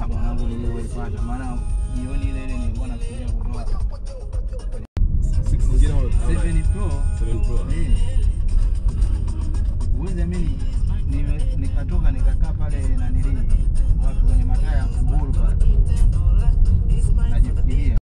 Mwanangu nilipata maana jioni ile nilikuwa nafikiria kutoa 7 Pro. Uweze mimi nikatoka nikakaa pale na nilini watu kwenye mataa ya Uhuru pale. Najifikiria.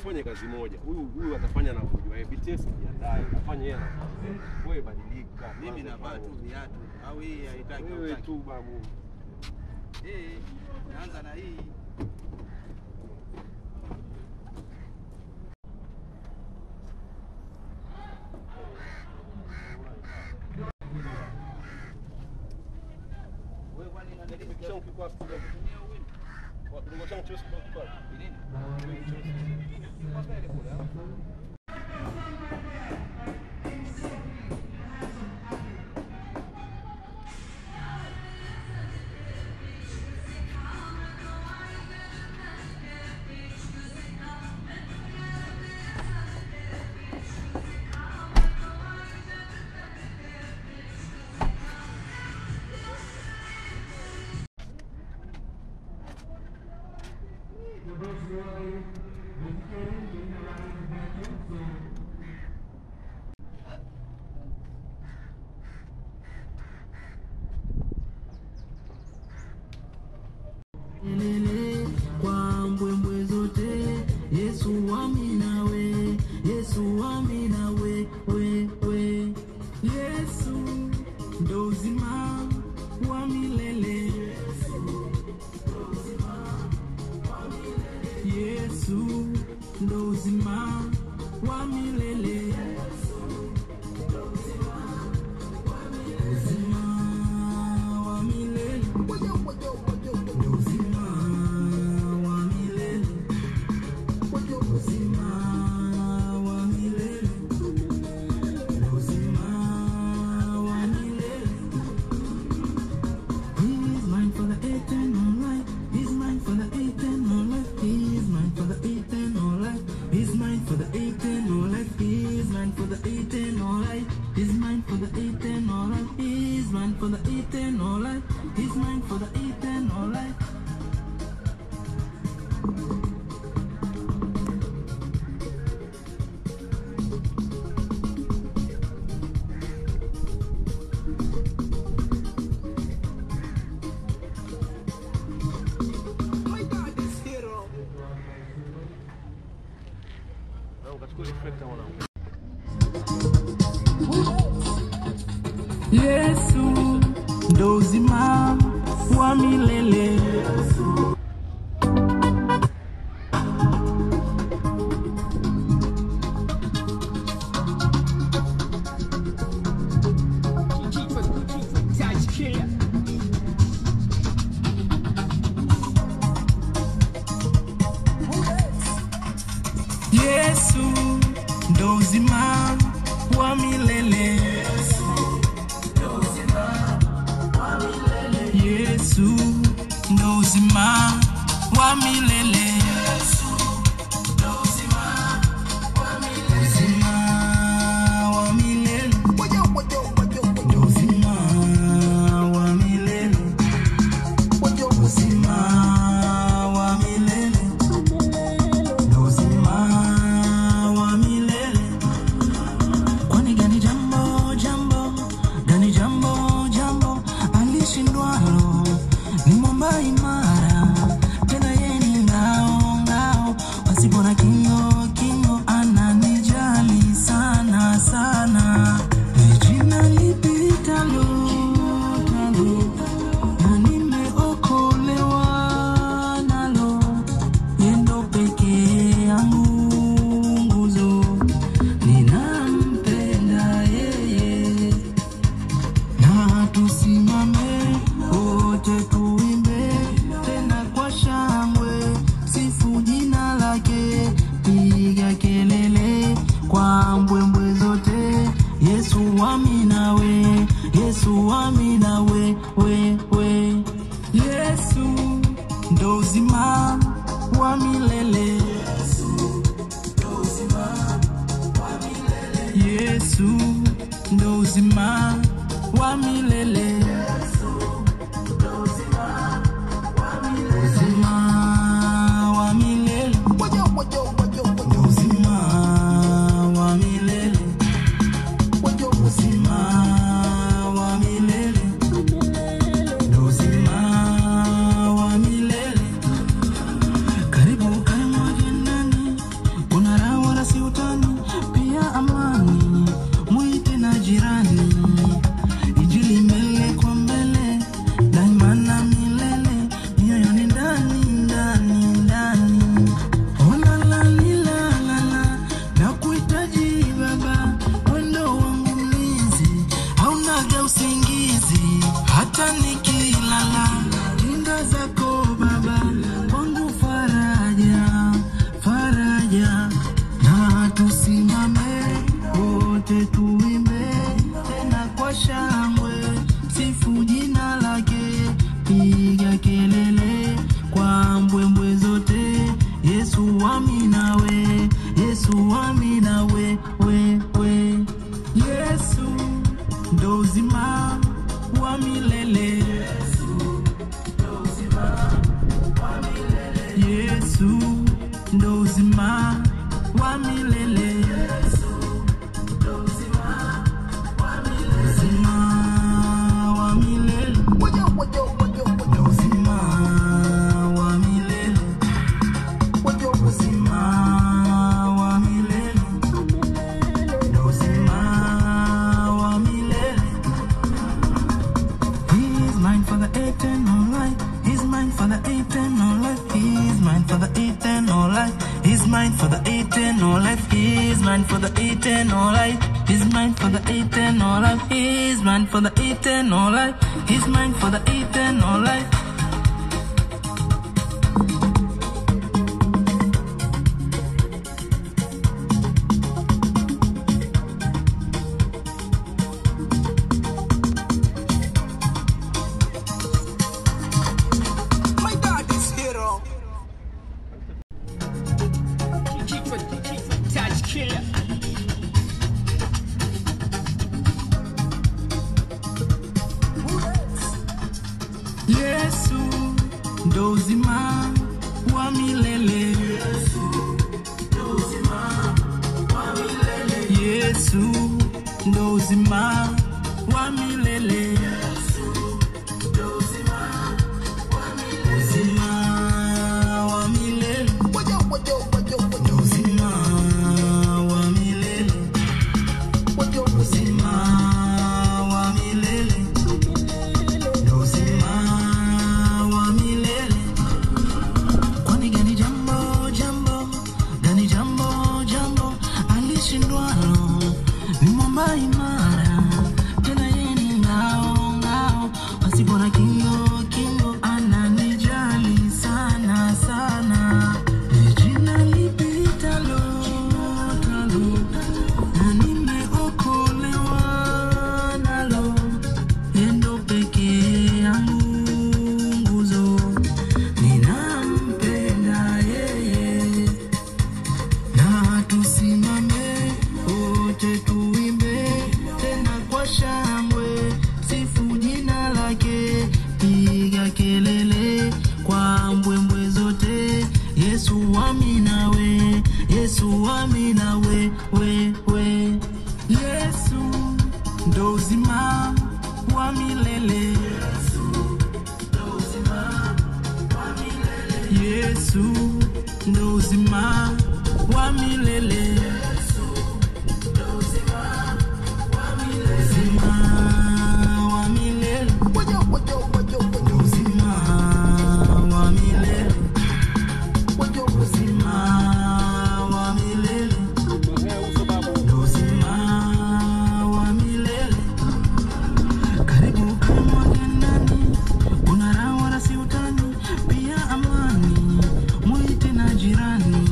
Fanya kazi moja. Huyu atafanya na kujua BTS jiandae. Afanye yeye na wewe badilika. Mimi navaa tu viatu au hii haitaki wewe tu babu. Naanza na hii. Wewe kwani unadili kisha ukikwa kutumia wimbo? Kwa tungo changu chosi kwa nini? Kwa mbwembwe zote Yesu amina we, Yesu amina we, we. Yesu ndo uzima wa milele, Yesu ndo uzima wa milele. Yesu ndo uzima wa milele. Yesu ndo uzima wa milele. Yesu ndo uzima wa milele. uzima wa milele. Uzima wa milele. Uzima wa milele. Uzima wa milele. Uzima wa milele. Karibu moja ndani, kuna raha wala si utani, pia amani, muite na jirani. Injili mbele kwa mbele, daima na milele, mioyoni ndani, ndani, ndani. Oh la la la la la, nakuhitaji Baba, wendo wangu mlinzi, haunaga usingizi, hata nikilala, kinga zako Baba, wangu faraja, faraja. Na tusimame wote tuimbe tena kwa shangwe, sifu jina lake, piga kelele kwa mbwembwe zote. Yesu amina we, Yesu amina we, we. Yesu ndo uzima wa milele. Yesu ndo uzima wa milele. Uzima wa milele. Uzima wa milele. Uzima wa milele. Uzima wa milele. He is mine for the eternal life. He's mine for the eternal life. He's mine for the eternal life. He's mine for the eternal life. He's mine for the eternal life. He's mine for the eternal life. He's mine for the eternal life. He's mine for the eternal life. My daddy's hero. Touch killer. Yesu ndo uzima wa milele. Yesu ndo uzima wa milele. Uzima wa milele. Uzima wa milele. Uzima wa milele. Uzima wa milele. Kwani gani jambo, jambo, gani jambo, jambo, alishindwalo ni mwamba imara, tena yeye ni ngao, ngao, pasipo na kingo, kingo, ananijali sana, sana. Jina lipitalo, talo, na nimeokolewa nalo, endo peke yangu nguzo, ninampenda yeye. Na tusimame wote tuimbe tena kwa shangwe, sifu jina lake, piga kelele kwa mbwembwe zote. Yesu amina we, Yesu amina we, we. Yesu ndo uzima wa milele. Yesu ndo uzima wa milele. Uzima wa milele. Uzima wa milele. Uzima wa milele. Uzima wa milele. Karibu moja ndani, kuna raha wala si utani, pia amani, muite na jirani.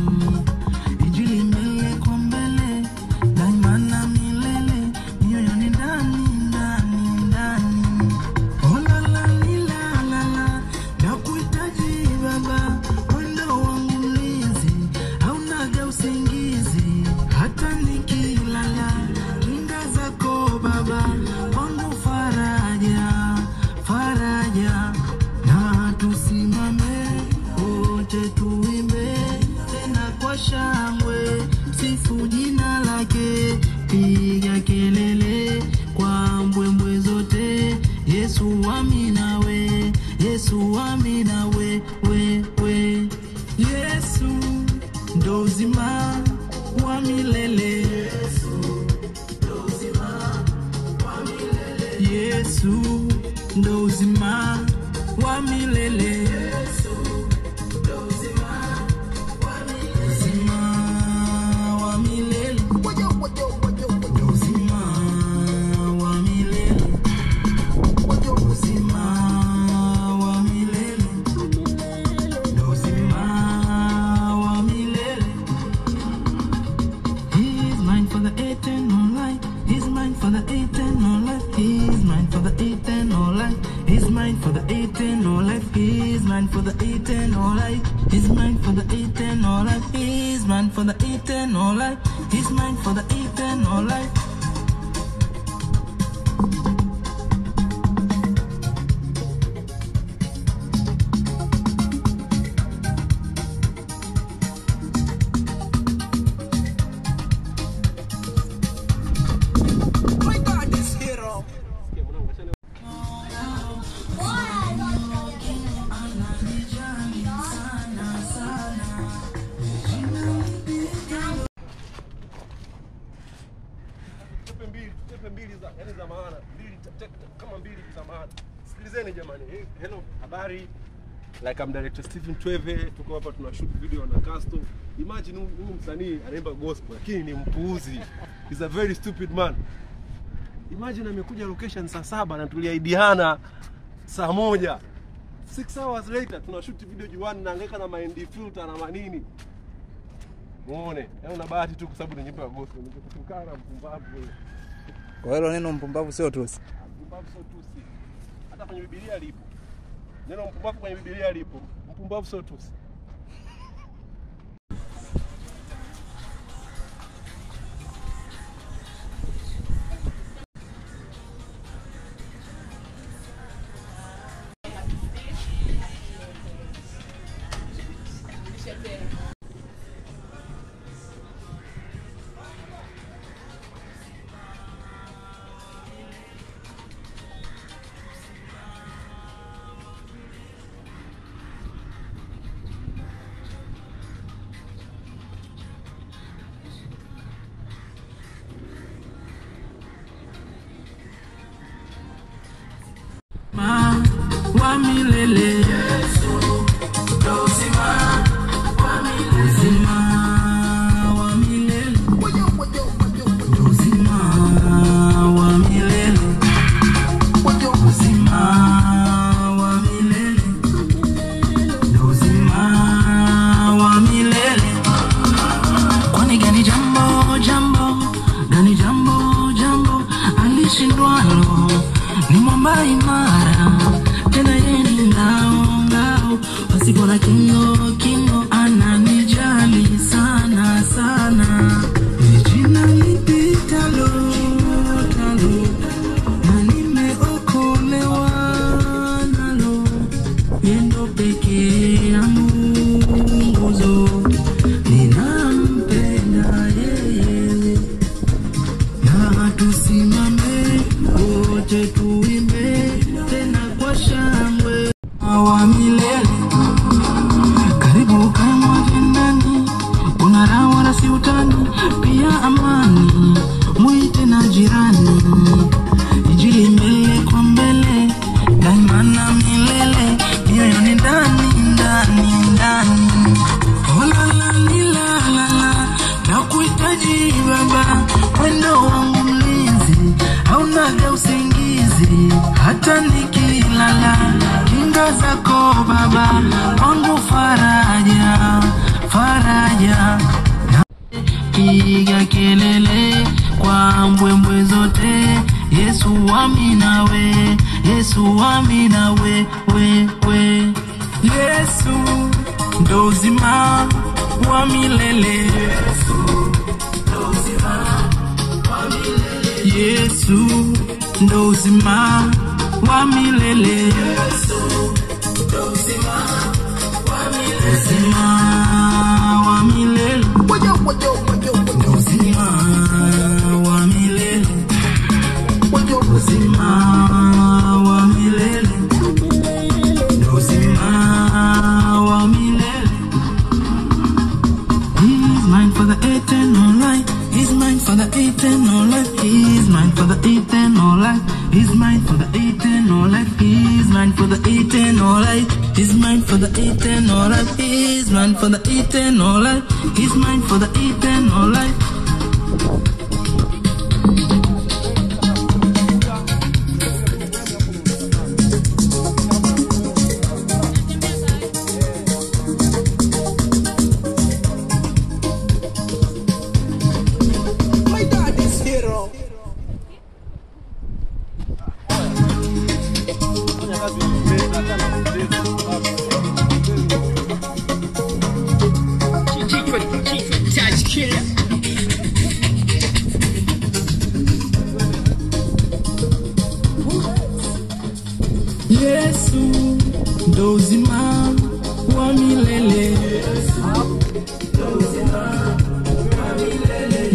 sifu jina lake, piga kelele kwa mbwembwe zote. Yesu amina we, Yesu amina we, we. Yesu ndo uzima wa milele. Yesu ndo uzima wa milele. Yesu ndo uzima wa milele. Yesu ndo uzima wa milele. Uzima wa milele. Ndo uzima wa milele. Uzima wa milele. Ndo uzima wa milele. He is mine for the eternal life. He's mine for the eternal life. He's mine for the eternal life. He's mine for the eternal life. He's mine for the eternal life. He's mine for the eternal life. He's mine for the eternal life. He's mine for the eternal life. My God is hero. Tepe mbili za yani za maana, kama mbili za maana. Sikilizeni jamani. Hello, habari. Like I'm director Stephen Tweve, tuko hapa tunashoot video na Casto. Imagine huyu msanii anaimba gospel lakini ni mpuuzi. He's a very stupid man. Imagine amekuja location saa 7 na tuliaidiana saa 1. 6 hours later tunashoot video juani na angeka na mind filter na manini. Muone, una bahati tu kwa sababu ni nyimbo ya gospel. Nikutukana mpumbavu wewe. Kwa hiyo neno mpumbavu sio tusi. Mpumbavu sio tusi. Hata kwenye Biblia lipo. Neno mpumbavu kwenye Biblia lipo. Mpumbavu sio tusi. Wa milele. Yesu ndo uzima wa milele. Uzima wa milele. Ndo uzima wa milele. Uzima wa milele. Ndo uzima wa milele. Kwani gani jambo alishindwalo, ni mwamba imara tena yeye ni ngao, pasipo na kingo ananijali sana. Jina lipitalo na nimeokolewa nalo, yendo pekee yangu nguzo, ninampenda yeye. Na tusimame wote tuimbe tena kwa shangwe wa milele. Karibu kama jendani, unara wala si utani, pia amani muite na jirani. Injili mbele kwa mbele, daima na milele, mioyo ni ndani. Oh la la nakuhitaji Baba, wendo wangu mlinzi, haunaga usingizi hata nikilala. Kinga zako Baba, wangu faraja. Piga kelele kwa mbwembwe zote. Yesu amina we, Yesu amina we. Yesu ndo uzima wa milele. Yesu ndo uzima wa milele. Yesu ndo uzima wa milele. Yesu ndo uzima wa milele. Uzima wa milele. life. He's mine for the eternal life. He's mine for the eternal life. He's mine for the eternal life. He's mine for the eternal life. He's mine for the eternal life. My daddy's hero. Judge killer. Yesu ndo uzima wa milele.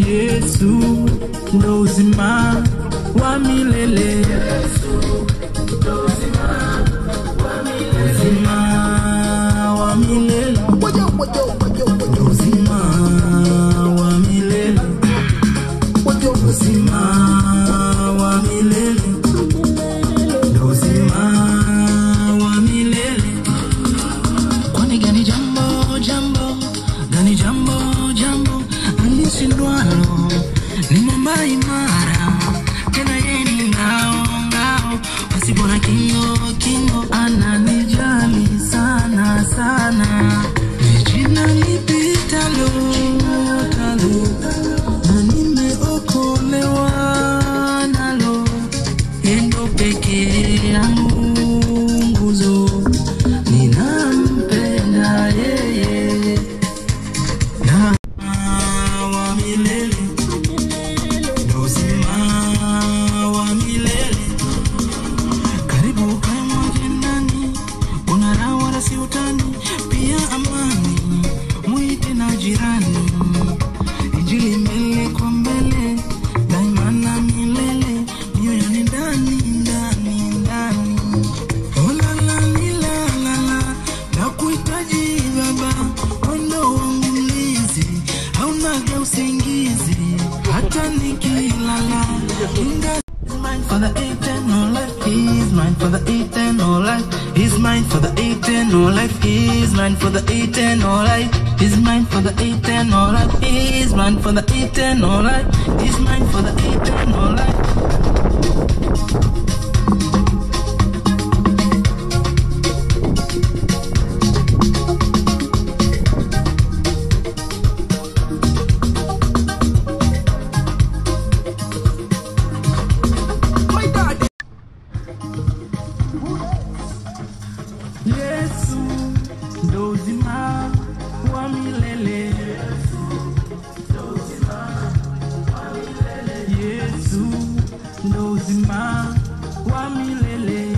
Yesu ndo uzima wa milele. Uzima wa milele. Ndo uzima wa milele. Uzima wa milele. Ndo uzima wa milele. Kwani gani jambo jambo, gani jambo jambo alishindwalo, ni mwamba imara tena yeye ni ngao ngao, pasipo na kingo kingo, ananijali sana sana. Ni jina lipitalo talo, na nimeokolewa nalo, endo peke yangu nguzo, ninampenda yeye. Na wa milele, ndo uzima wa milele. Karibu kama jendani, kuna raha wala si utani, pia amani mwite na jirani. Injili mbele kwa mbele, daima na milele, mioyo ni ndani ndani ndani. Oh la la ni la la la, nakuhitaji Baba, ondo wangu mlinzi, haunaga usingizi hata nikilala. He's mine for the eternal life. He's mine for the eternal life. He's mine for the eternal life. He's mine for the eternal life. He's mine for the eternal life. He's mine for the eternal life. He's mine for the eternal life. My daddy. Yesu ndo uzima wa milele. Yesu ndo uzima wa milele.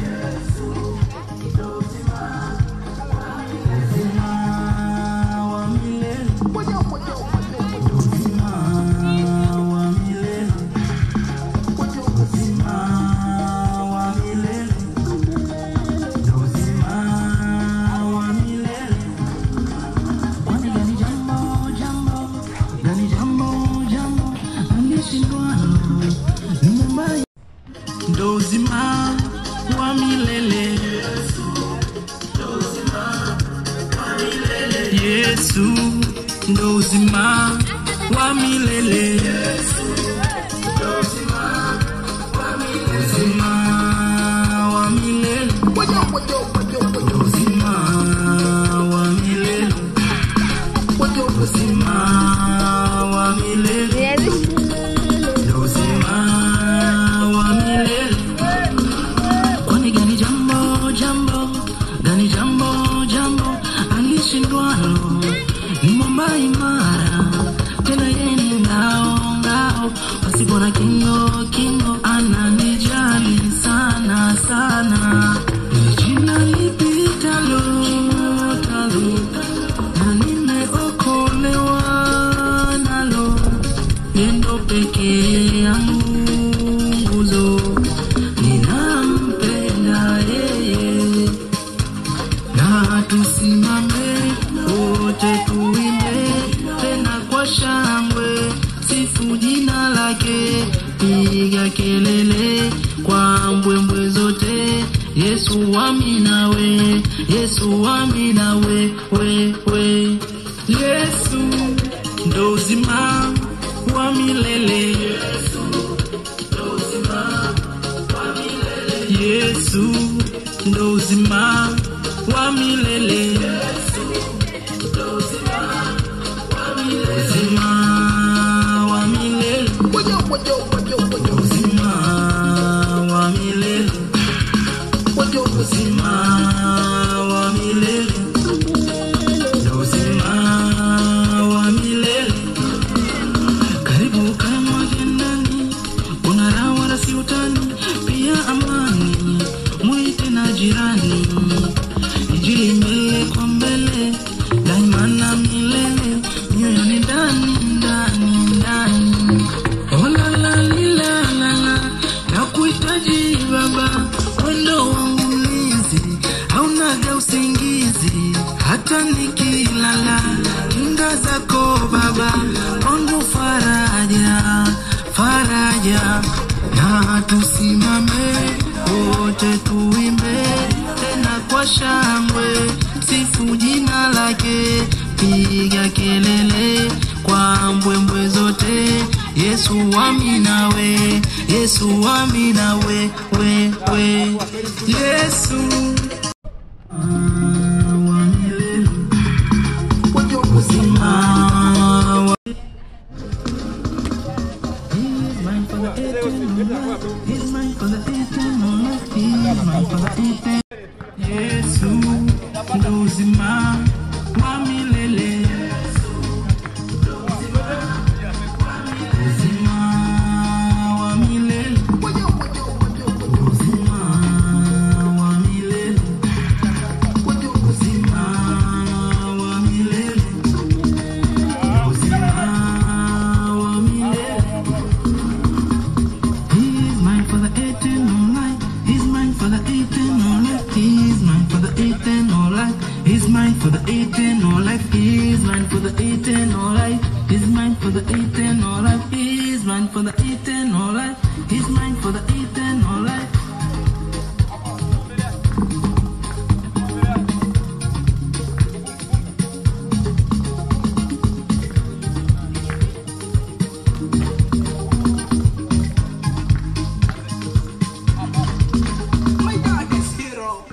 Uzima wa milele. Uzima wa milele. Uzima wa milele. Uzima wa milele. Kwani gani jambo jambo, gani jambo jambo alishindwalo, ni mwamba ndo uzima wa milele. Yesu ndo uzima wa milele. Uzima wa milele. Uzima wa milele. Uzima wa milele. Uzima wa milele. Kwani gani jambo jambo, gani jambo jambo alishindwalo, ni mwamba imara tena yeye ni ngao ngao, pasipo na kingo kingo, ananijali sana sana. Ni jina lipitalo talo, na nimeokolewa nalo, endo peke yangu nguzo, ninampenda yeye. Na tusimame wote tuimbe tena kwa shangwe, sifu jina lake, piga kelele kwa mbwembwe zote. Yesu wami nawe, Yesu wami nawe, we. Yesu ndo uzima wa milele, Yesu ndo uzima wa milele, Yesu ndo uzima wa milele, Yesu ndo uzima wa milele, uzima wa milele, uzima wa milele, uzima wa milele, uzima wa milele. Karibu kama jendani, unara wala si utani, pia amani, mwite na jirani. Injili mbele kwa mbele, daima na milele, nyoyo ni ndani, ndani, ndani. Oh la la la la la, nakuhitaji Baba, wendo wangu mlinzi, haunaga usingizi, hata nikilala, kinga zako Baba, wangu faraja, faraja. Na tusimame wote tuimbe tena kwa shangwe, sifu jina lake, piga kelele kwa mbwembwe zote. Yesu wami nawe, Yesu wami nawe, we. Yesu wa milele, uzima wa He's mine for the eternal life, He's mine for the eternal life, He's mine for the eternal. Yesu ndo uzima wa milele, uzima wa milele, uzima wa milele, uzima wa milele, uzima wa milele. He's mine for the eternal life, He's mine for the eternal life, He's mine for the eternal life, He's mine for the eternal life, He's mine for the eternal life, He's mine for the eternal life, He's mine for the eternal life, He's mine for the eternal life. My God is hero.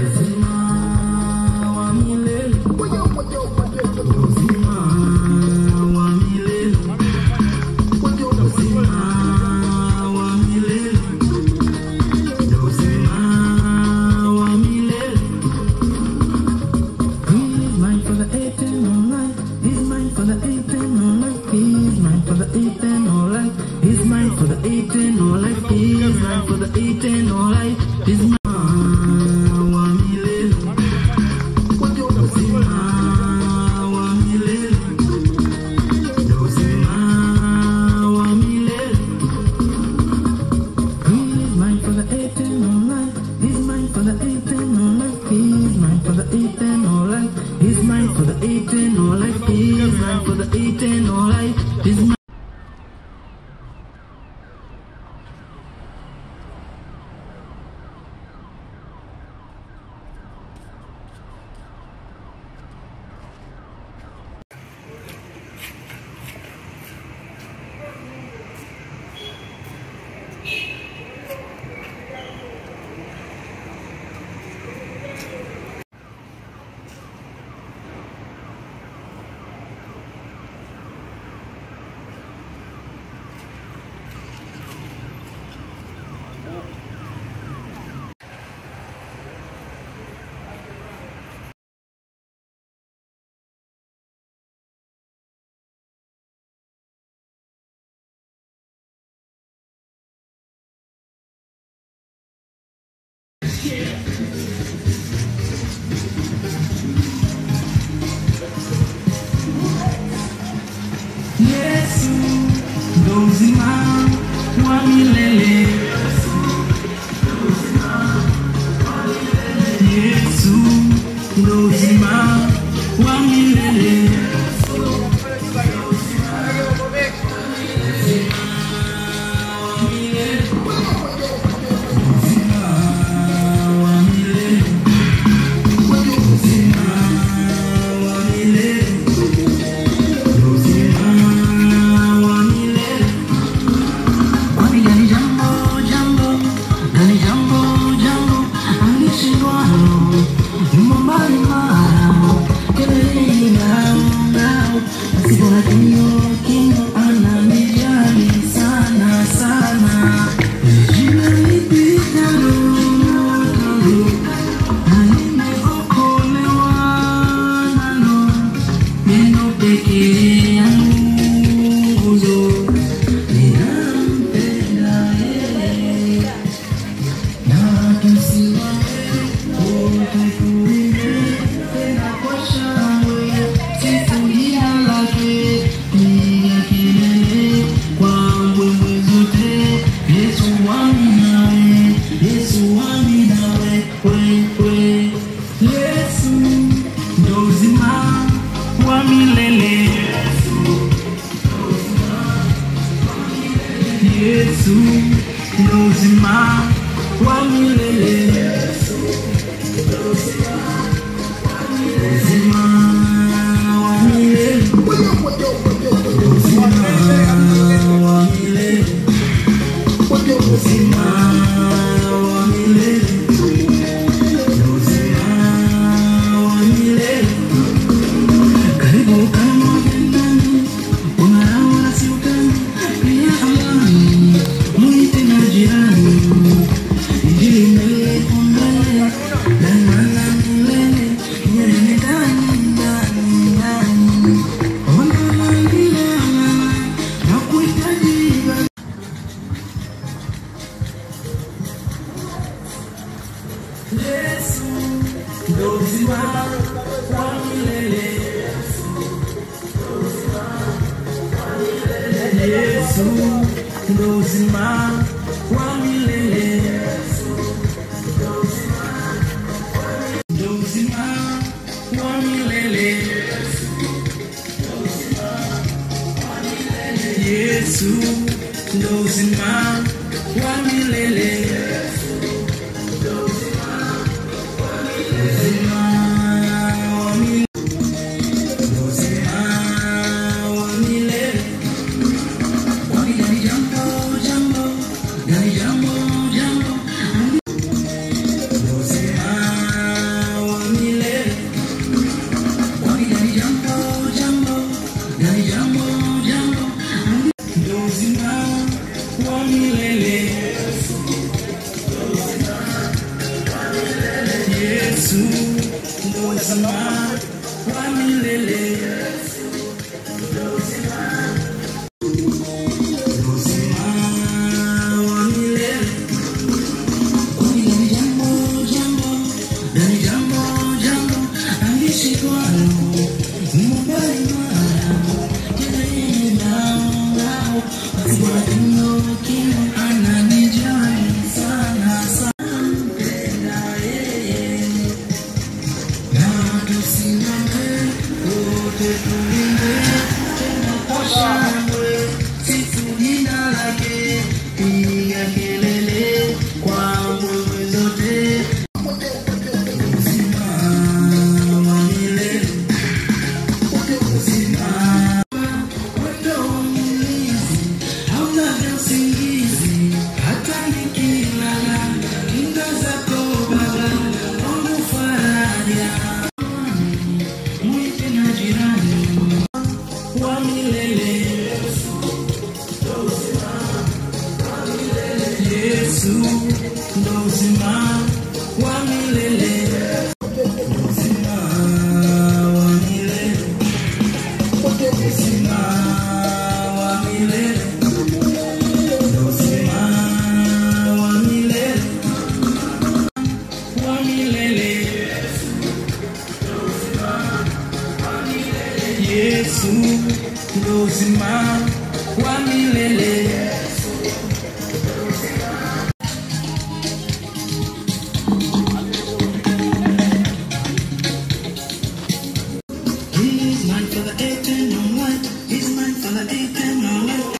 Uzima wa milele. life. He's mine for the eternal life. He's mine for the eternal life. He's mine. Yesu ndo uzima wa milele. Yesu ndo uzima wa milele. Yesu ndo uzima wa milele. Uzima wa milele. Uzima wa milele. Uzima wa milele. Uzima wa milele. Karibu kama ndani, unaona si utani, pia amani, mwite na jirani. Injili imeletwa mbele, na milele, nyerere ndani. Ona nilala, na kuhitaji Yesu ndo uzima wa milele. Yesu ndo uzima wa milele. Ndo uzima wa milele. Yesu ndo uzima wa milele. Yesu ndo uzima wa milele. See milele tulia